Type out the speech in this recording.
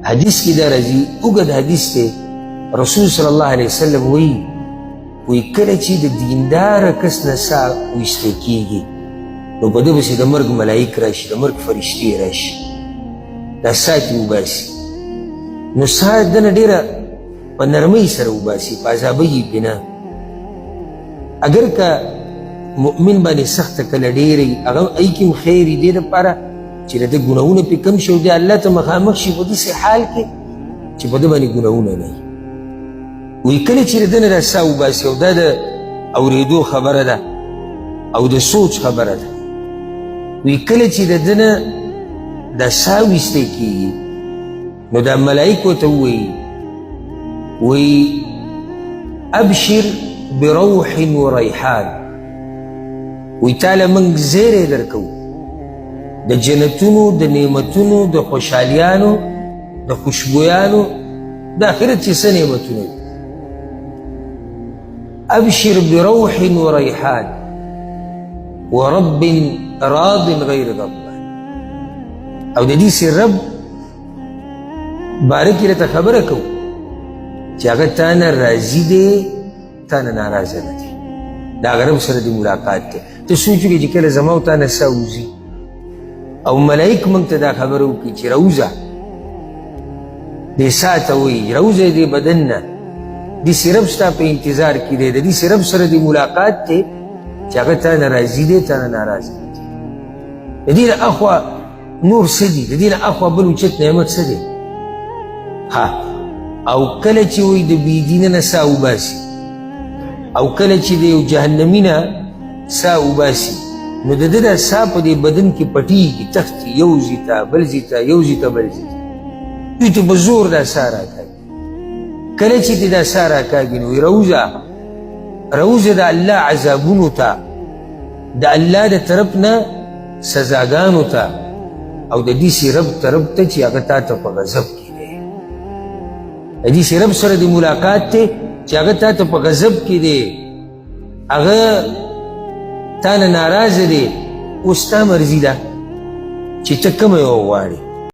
حدیث کی دا رضی اگد حدیث تے رسول صلی اللہ علیہ وسلم وی کله چې د دیندار کس نه سا ویسته کیږي نو په ده پسې د مرګ ملایک راشي د مرګ فرشتې راشي دا سا ترې وباسي نو سا دنه ډېره په نرمۍ سره وباسي په عذابۍ یې پرې نه اگر که مؤمن باندې سخته کله ډېره هغه هغې کې هم خیر وي دې دپاره چې د ده ګناهونه پرې کم شي او دی الله ته مخامخ شي په داسې حال کې چې په ده باندې ګناهونه نه وي وی کله چې د ده نه دا سا وباسي او دا د اورېدو خبره ده او د سوچ خبره ده وی کله چې د ده نه دا سا ویستی کېږي نو دا ملایک ورته ووایي وی ابشر بروح و ریحان وی تاله موږ زیری درکوو د جنتونو د نعمتونو د خوشحالیانو د خوشبویانو د آخرت چې څه نعمتونه دي ابشر بروح و ریحان ورب راض غیر غضبان او د دې سي رب باره کې راته خبره کوو چې هغه تا نه راضي دی تا نه ناراضه نه دی د هغه رب سره د ملاقات دی ته سوچ وکړې چې کله زما او تا نه سا وځي او ملائک موږ ته دا خبره وکړي چې روزه دې سا ته وایي روزه دې بدن نه داسې رب ستا په انتظار کې دی د داسې رب سره د ملاقات دی چې هغه تا نه راضي دی تا نه ناراضه دی د دې نه اخوا نور څه دي د دې نه اخوا بل اوچت نعمت څه دی ها او کله چې وایي د بېدینه نه سا وباسي او کله چې د یو جهنمي نه سا وباسي نو د ده دا سا په دې بدن کې پټېږي تښتي یو ځي ته بل ځي ته یو ځي ته بل ځي ته دوی ته په زور دا سا راکاږي کله چې دې دا سا راکاږي نو روزه د الله عذابونو ته د الله د طرف نه سزاګانو ته او د دې رب طرف ته چې هغه تا ته په غضب کې دی د دې رب سره د ملاقات ته چې هغه تا ته په غضب کې دی هغه تا نه ناراضه دی اوس ستا مرضي ده چې ته کومه یوه غواړې